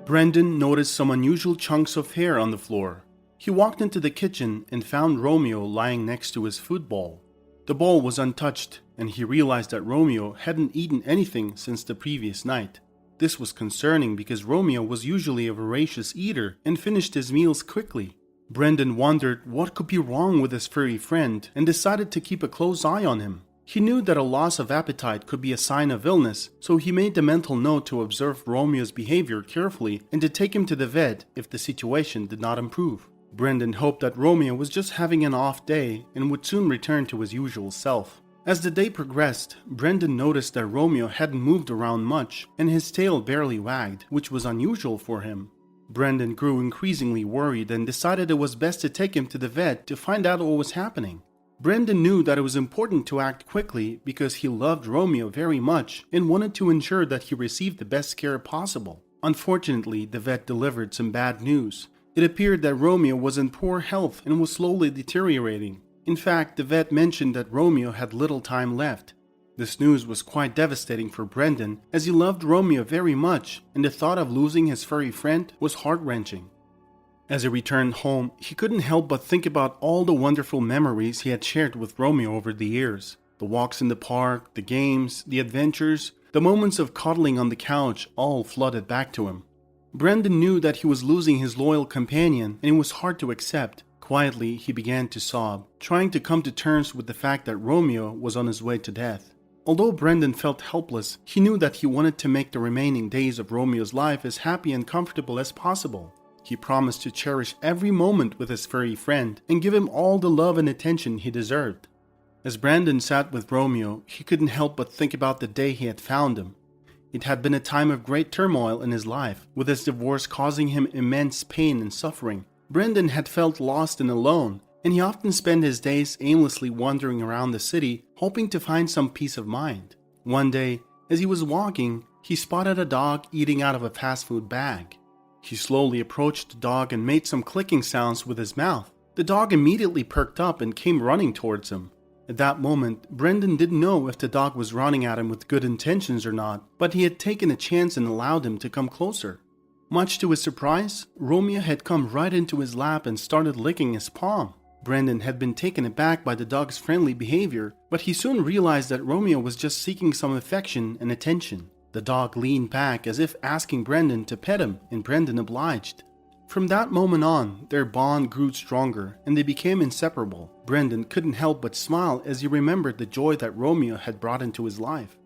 Brendan noticed some unusual chunks of hair on the floor. He walked into the kitchen and found Romeo lying next to his food bowl. The bowl was untouched, and he realized that Romeo hadn't eaten anything since the previous night. This was concerning because Romeo was usually a voracious eater and finished his meals quickly. Brendan wondered what could be wrong with his furry friend and decided to keep a close eye on him. He knew that a loss of appetite could be a sign of illness, so he made the mental note to observe Romeo's behavior carefully and to take him to the vet if the situation did not improve. Brendan hoped that Romeo was just having an off day and would soon return to his usual self. As the day progressed, Brendan noticed that Romeo hadn't moved around much and his tail barely wagged, which was unusual for him. Brendan grew increasingly worried and decided it was best to take him to the vet to find out what was happening. Brendan knew that it was important to act quickly because he loved Romeo very much and wanted to ensure that he received the best care possible. Unfortunately, the vet delivered some bad news. It appeared that Romeo was in poor health and was slowly deteriorating. In fact, the vet mentioned that Romeo had little time left. This news was quite devastating for Brendan as he loved Romeo very much and the thought of losing his furry friend was heart-wrenching. As he returned home, he couldn't help but think about all the wonderful memories he had shared with Romeo over the years. The walks in the park, the games, the adventures, the moments of cuddling on the couch all flooded back to him. Brendan knew that he was losing his loyal companion and it was hard to accept. Quietly, he began to sob, trying to come to terms with the fact that Romeo was on his way to death. Although Brendan felt helpless, he knew that he wanted to make the remaining days of Romeo's life as happy and comfortable as possible. He promised to cherish every moment with his furry friend and give him all the love and attention he deserved. As Brendan sat with Romeo, he couldn't help but think about the day he had found him. It had been a time of great turmoil in his life, with his divorce causing him immense pain and suffering. Brendan had felt lost and alone, and he often spent his days aimlessly wandering around the city, hoping to find some peace of mind. One day, as he was walking, he spotted a dog eating out of a fast food bag. He slowly approached the dog and made some clicking sounds with his mouth. The dog immediately perked up and came running towards him. At that moment, Brendan didn't know if the dog was running at him with good intentions or not, but he had taken a chance and allowed him to come closer. Much to his surprise, Romeo had come right into his lap and started licking his palm. Brendan had been taken aback by the dog's friendly behavior, but he soon realized that Romeo was just seeking some affection and attention. The dog leaned back as if asking Brendan to pet him, and Brendan obliged. From that moment on, their bond grew stronger and they became inseparable. Brendan couldn't help but smile as he remembered the joy that Romeo had brought into his life.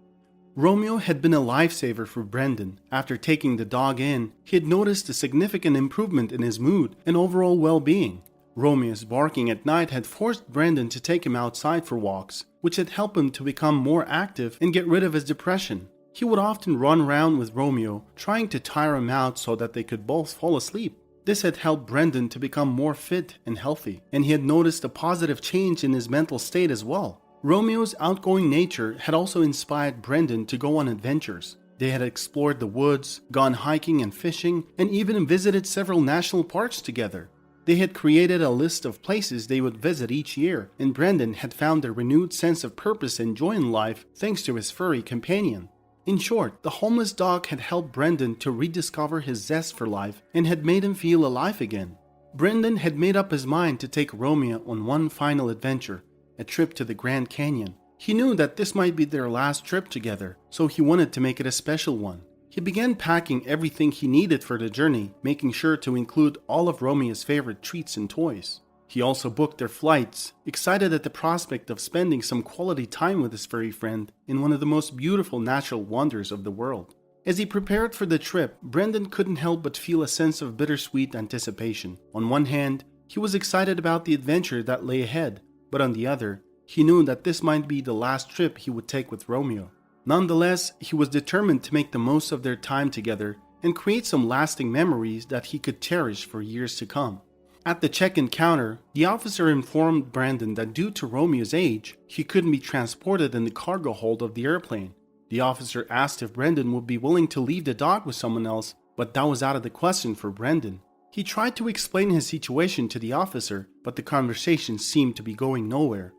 Romeo had been a lifesaver for Brendan. After taking the dog in, he had noticed a significant improvement in his mood and overall well-being. Romeo's barking at night had forced Brendan to take him outside for walks, which had helped him to become more active and get rid of his depression. He would often run around with Romeo, trying to tire him out so that they could both fall asleep. This had helped Brendan to become more fit and healthy, and he had noticed a positive change in his mental state as well. Romeo's outgoing nature had also inspired Brendan to go on adventures. They had explored the woods, gone hiking and fishing, and even visited several national parks together. They had created a list of places they would visit each year, and Brendan had found a renewed sense of purpose and joy in life thanks to his furry companion. In short, the homeless dog had helped Brendan to rediscover his zest for life and had made him feel alive again. Brendan had made up his mind to take Romeo on one final adventure, a trip to the Grand Canyon. He knew that this might be their last trip together, so he wanted to make it a special one. He began packing everything he needed for the journey, making sure to include all of Romeo's favorite treats and toys. He also booked their flights, excited at the prospect of spending some quality time with his furry friend in one of the most beautiful natural wonders of the world. As he prepared for the trip, Brendan couldn't help but feel a sense of bittersweet anticipation. On one hand, he was excited about the adventure that lay ahead, but on the other, he knew that this might be the last trip he would take with Romeo. Nonetheless, he was determined to make the most of their time together and create some lasting memories that he could cherish for years to come. At the check-in counter, the officer informed Brendan that due to Romeo's age, he couldn't be transported in the cargo hold of the airplane. The officer asked if Brendan would be willing to leave the dog with someone else, but that was out of the question for Brendan. He tried to explain his situation to the officer, but the conversation seemed to be going nowhere.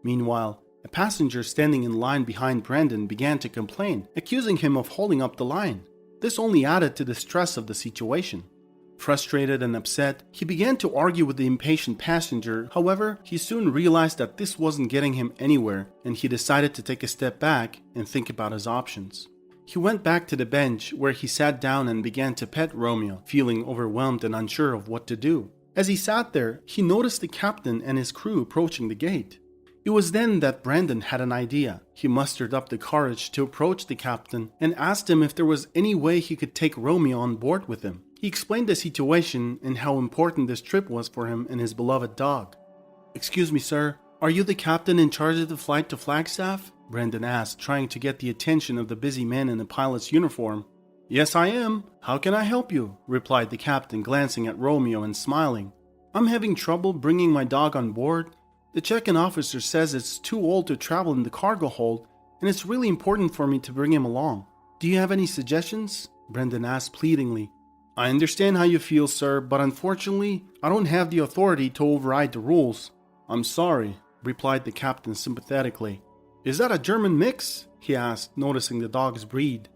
Meanwhile, a passenger standing in line behind Brendan began to complain, accusing him of holding up the line. This only added to the stress of the situation. Frustrated and upset, he began to argue with the impatient passenger. However, he soon realized that this wasn't getting him anywhere, and he decided to take a step back and think about his options. He went back to the bench where he sat down and began to pet Romeo, feeling overwhelmed and unsure of what to do. As he sat there, he noticed the captain and his crew approaching the gate. It was then that Brandon had an idea. He mustered up the courage to approach the captain and asked him if there was any way he could take Romeo on board with him. He explained the situation and how important this trip was for him and his beloved dog. "Excuse me, sir, are you the captain in charge of the flight to Flagstaff?" Brandon asked, trying to get the attention of the busy man in the pilot's uniform. "Yes, I am. How can I help you?" replied the captain, glancing at Romeo and smiling. "I'm having trouble bringing my dog on board. The check-in officer says it's too old to travel in the cargo hold, and it's really important for me to bring him along. Do you have any suggestions?" Brandon asked pleadingly. "I understand how you feel, sir, but unfortunately, I don't have the authority to override the rules." "I'm sorry," replied the captain sympathetically. "Is that a German mix?" he asked, noticing the dog's breed.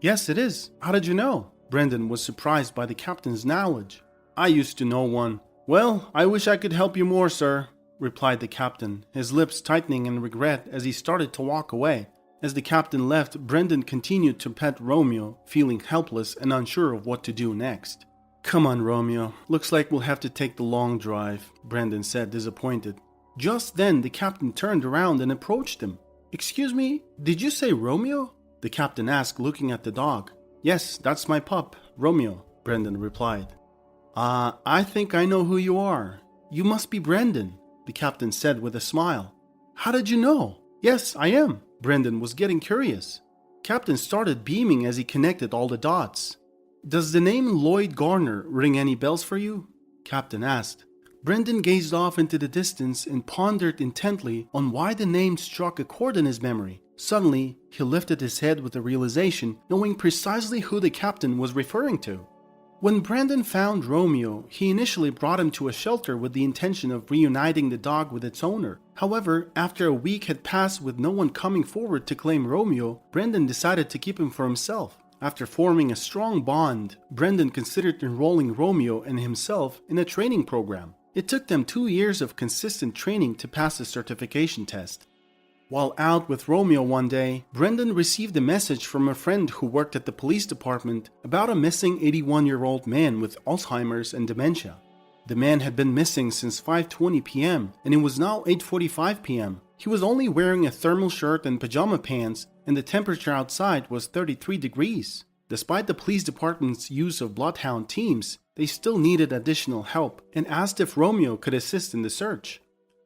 "Yes, it is. How did you know?" Brandon was surprised by the captain's knowledge. "I used to know one." "Well, I wish I could help you more, sir," replied the captain, his lips tightening in regret as he started to walk away. As the captain left, Brandon continued to pet Romeo, feeling helpless and unsure of what to do next. "Come on, Romeo. Looks like we'll have to take the long drive," Brandon said, disappointed. Just then, the captain turned around and approached him. "Excuse me, did you say Romeo?" the captain asked, looking at the dog. "Yes, that's my pup, Romeo," Brandon replied. I think I know who you are. You must be Brandon," the captain said with a smile. "How did you know?" "Yes, I am." Brandon was getting curious. Captain started beaming as he connected all the dots. "Does the name Lloyd Garner ring any bells for you?" Captain asked. Brandon gazed off into the distance and pondered intently on why the name struck a chord in his memory. Suddenly, he lifted his head with a realization, knowing precisely who the captain was referring to. When Brandon found Romeo, he initially brought him to a shelter with the intention of reuniting the dog with its owner. However, after a week had passed with no one coming forward to claim Romeo, Brandon decided to keep him for himself. After forming a strong bond, Brandon considered enrolling Romeo and himself in a training program. It took them 2 years of consistent training to pass the certification test. While out with Romeo one day, Brandon received a message from a friend who worked at the police department about a missing 81-year-old man with Alzheimer's and dementia. The man had been missing since 5:20 p.m. and it was now 8:45 p.m. He was only wearing a thermal shirt and pajama pants, and the temperature outside was 33 degrees. Despite the police department's use of bloodhound teams, they still needed additional help and asked if Romeo could assist in the search.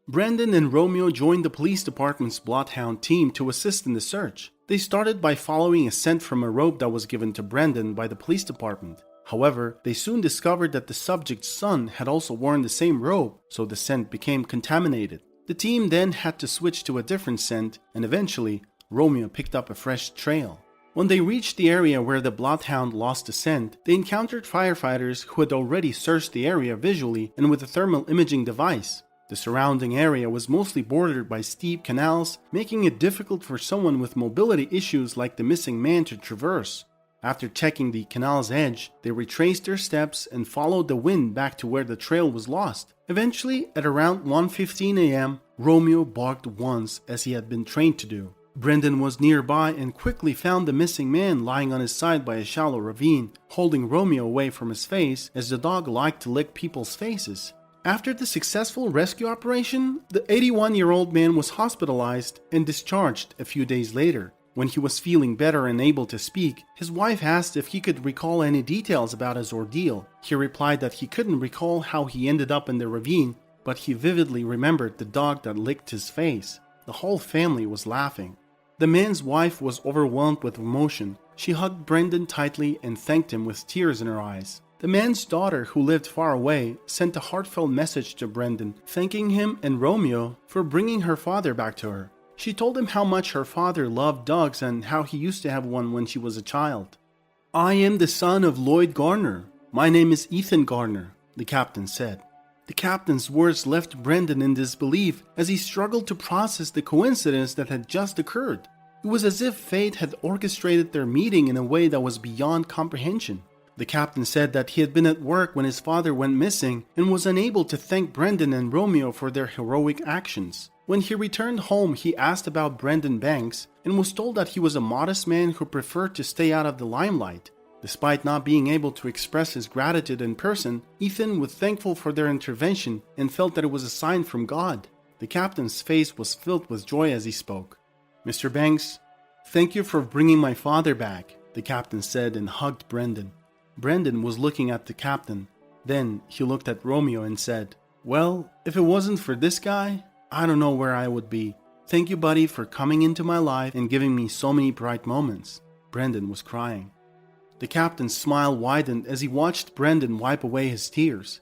Brandon and Romeo joined the police department's bloodhound team to assist in the search. They started by following a scent from a rope that was given to Brandon by the police department. However, they soon discovered that the subject's son had also worn the same robe, so the scent became contaminated. The team then had to switch to a different scent, and eventually, Romeo picked up a fresh trail. When they reached the area where the bloodhound lost the scent, they encountered firefighters who had already searched the area visually and with a thermal imaging device. The surrounding area was mostly bordered by steep canals, making it difficult for someone with mobility issues like the missing man to traverse. After checking the canal's edge, they retraced their steps and followed the wind back to where the trail was lost. Eventually, at around 1:15 a.m., Romeo barked once as he had been trained to do. Brandon was nearby and quickly found the missing man lying on his side by a shallow ravine, holding Romeo away from his face as the dog liked to lick people's faces. After the successful rescue operation, the 81-year-old man was hospitalized and discharged a few days later. When he was feeling better and able to speak, his wife asked if he could recall any details about his ordeal. He replied that he couldn't recall how he ended up in the ravine, but he vividly remembered the dog that licked his face. The whole family was laughing. The man's wife was overwhelmed with emotion. She hugged Brandon tightly and thanked him with tears in her eyes. The man's daughter, who lived far away, sent a heartfelt message to Brandon, thanking him and Romeo for bringing her father back to her. She told him how much her father loved dogs and how he used to have one when she was a child. "I am the son of Lloyd Garner. My name is Ethan Garner," the captain said. The captain's words left Brandon in disbelief as he struggled to process the coincidence that had just occurred. It was as if fate had orchestrated their meeting in a way that was beyond comprehension. The captain said that he had been at work when his father went missing and was unable to thank Brendan and Romeo for their heroic actions. When he returned home, he asked about Brendan Banks and was told that he was a modest man who preferred to stay out of the limelight. Despite not being able to express his gratitude in person, Ethan was thankful for their intervention and felt that it was a sign from God. The captain's face was filled with joy as he spoke. "Mr. Banks, thank you for bringing my father back," the captain said and hugged Brendan. Brendan was looking at the captain. Then he looked at Romeo and said, "Well, if it wasn't for this guy, I don't know where I would be. Thank you, buddy, for coming into my life and giving me so many bright moments." Brendan was crying. The captain's smile widened as he watched Brendan wipe away his tears.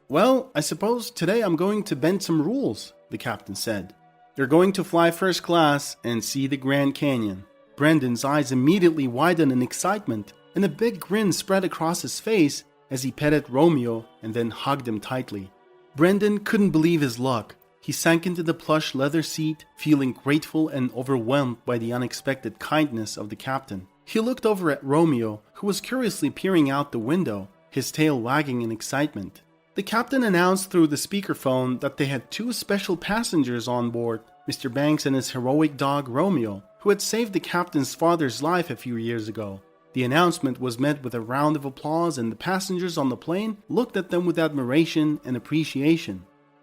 "Well, I suppose today I'm going to bend some rules," the captain said. "You're going to fly first class and see the Grand Canyon." Brendan's eyes immediately widened in excitement, and a big grin spread across his face as he petted Romeo and then hugged him tightly. Brendan couldn't believe his luck. He sank into the plush leather seat, feeling grateful and overwhelmed by the unexpected kindness of the captain. He looked over at Romeo, who was curiously peering out the window, his tail wagging in excitement. The captain announced through the speakerphone that they had 2 special passengers on board, Mr. Banks and his heroic dog Romeo, who had saved the captain's father's life a few years ago. The announcement was met with a round of applause, and the passengers on the plane looked at them with admiration and appreciation.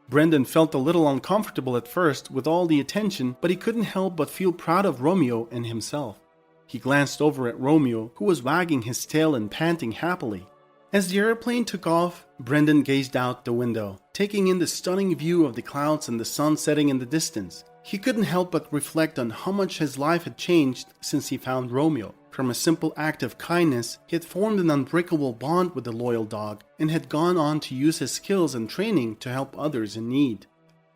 Brendan felt a little uncomfortable at first with all the attention, but he couldn't help but feel proud of Romeo and himself. He glanced over at Romeo, who was wagging his tail and panting happily. As the airplane took off, Brendan gazed out the window, taking in the stunning view of the clouds and the sun setting in the distance. He couldn't help but reflect on how much his life had changed since he found Romeo. From a simple act of kindness, he had formed an unbreakable bond with the loyal dog and had gone on to use his skills and training to help others in need.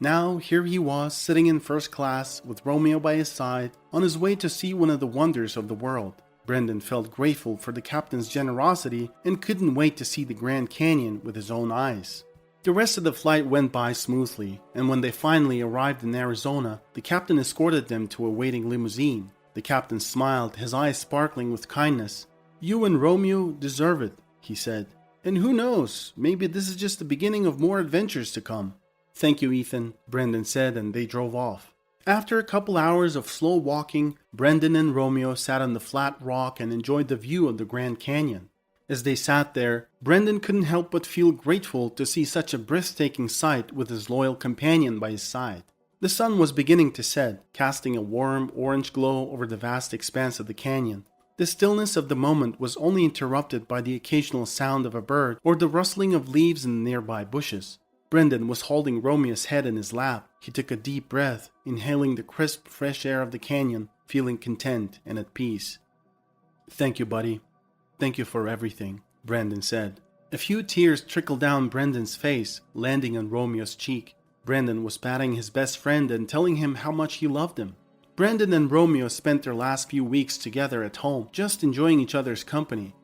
Now, here he was, sitting in first class with Romeo by his side, on his way to see one of the wonders of the world. Brendan felt grateful for the captain's generosity and couldn't wait to see the Grand Canyon with his own eyes. The rest of the flight went by smoothly, and when they finally arrived in Arizona, the captain escorted them to a waiting limousine. The captain smiled, his eyes sparkling with kindness. "You and Romeo deserve it," he said. "And who knows, maybe this is just the beginning of more adventures to come." "Thank you, Ethan," Brendan said, and they drove off. After a couple hours of slow walking, Brendan and Romeo sat on the flat rock and enjoyed the view of the Grand Canyon. As they sat there, Brendan couldn't help but feel grateful to see such a breathtaking sight with his loyal companion by his side. The sun was beginning to set, casting a warm orange glow over the vast expanse of the canyon. The stillness of the moment was only interrupted by the occasional sound of a bird or the rustling of leaves in the nearby bushes. Brendan was holding Romeo's head in his lap. He took a deep breath, inhaling the crisp, fresh air of the canyon, feeling content and at peace. "Thank you, buddy. Thank you for everything," Brendan said. A few tears trickled down Brendan's face, landing on Romeo's cheek. Brendan was patting his best friend and telling him how much he loved him. Brendan and Romeo spent their last few weeks together at home, just enjoying each other's company.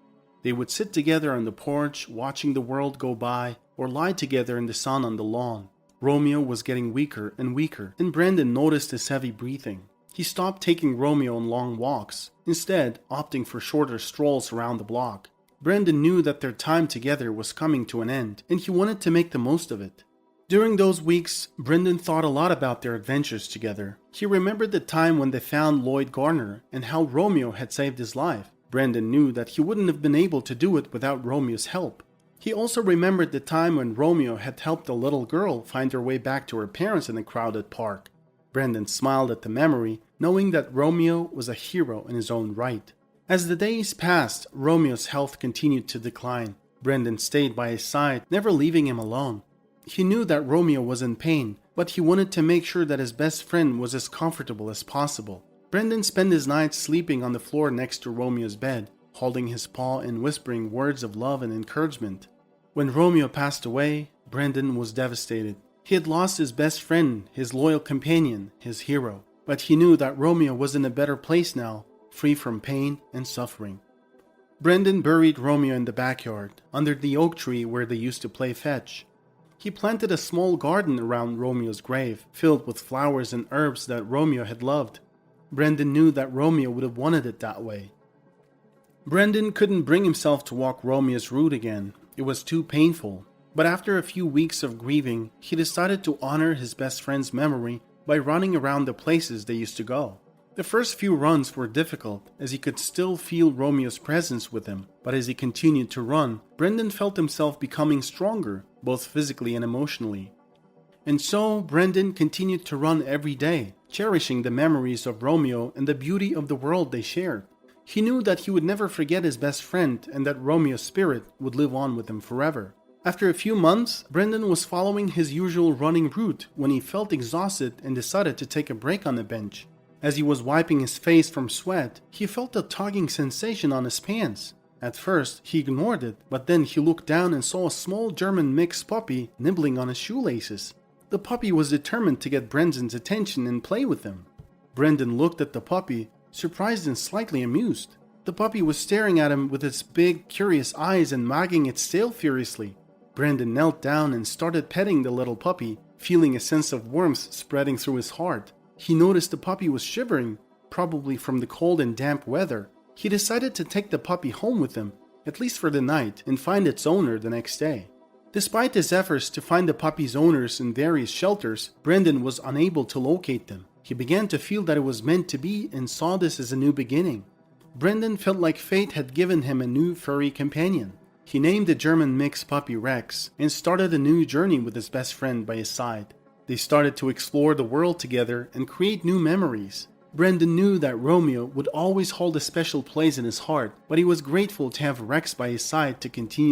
They would sit together on the porch, watching the world go by, or lie together in the sun on the lawn. Romeo was getting weaker and weaker, and Brendan noticed his heavy breathing. He stopped taking Romeo on long walks, instead opting for shorter strolls around the block. Brendan knew that their time together was coming to an end, and he wanted to make the most of it. During those weeks, Brendan thought a lot about their adventures together. He remembered the time when they found Lloyd Garner and how Romeo had saved his life. Brendan knew that he wouldn't have been able to do it without Romeo's help. He also remembered the time when Romeo had helped a little girl find her way back to her parents in a crowded park. Brendan smiled at the memory, knowing that Romeo was a hero in his own right. As the days passed, Romeo's health continued to decline. Brendan stayed by his side, never leaving him alone. He knew that Romeo was in pain, but he wanted to make sure that his best friend was as comfortable as possible. Brendan spent his nights sleeping on the floor next to Romeo's bed, holding his paw and whispering words of love and encouragement. When Romeo passed away, Brendan was devastated. He had lost his best friend, his loyal companion, his hero. But he knew that Romeo was in a better place now, free from pain and suffering. Brendan buried Romeo in the backyard, under the oak tree where they used to play fetch. He planted a small garden around Romeo's grave, filled with flowers and herbs that Romeo had loved. Brendan knew that Romeo would have wanted it that way. Brendan couldn't bring himself to walk Romeo's route again. It was too painful. But after a few weeks of grieving, he decided to honor his best friend's memory by running around the places they used to go. The first few runs were difficult, as he could still feel Romeo's presence with him, but as he continued to run, Brendan felt himself becoming stronger, both physically and emotionally. And so, Brendan continued to run every day, cherishing the memories of Romeo and the beauty of the world they shared. He knew that he would never forget his best friend and that Romeo's spirit would live on with him forever. After a few months, Brendan was following his usual running route when he felt exhausted and decided to take a break on the bench. As he was wiping his face from sweat, he felt a tugging sensation on his pants. At first, he ignored it, but then he looked down and saw a small German mix puppy nibbling on his shoelaces. The puppy was determined to get Brendan's attention and play with him. Brendan looked at the puppy, surprised and slightly amused. The puppy was staring at him with its big, curious eyes and wagging its tail furiously. Brendan knelt down and started petting the little puppy, feeling a sense of warmth spreading through his heart. He noticed the puppy was shivering, probably from the cold and damp weather. He decided to take the puppy home with him, at least for the night, and find its owner the next day. Despite his efforts to find the puppy's owners in various shelters, Brendan was unable to locate them. He began to feel that it was meant to be and saw this as a new beginning. Brendan felt like fate had given him a new furry companion. He named the German mix puppy Rex and started a new journey with his best friend by his side. They started to explore the world together and create new memories. Brendan knew that Romeo would always hold a special place in his heart, but he was grateful to have Rex by his side to continue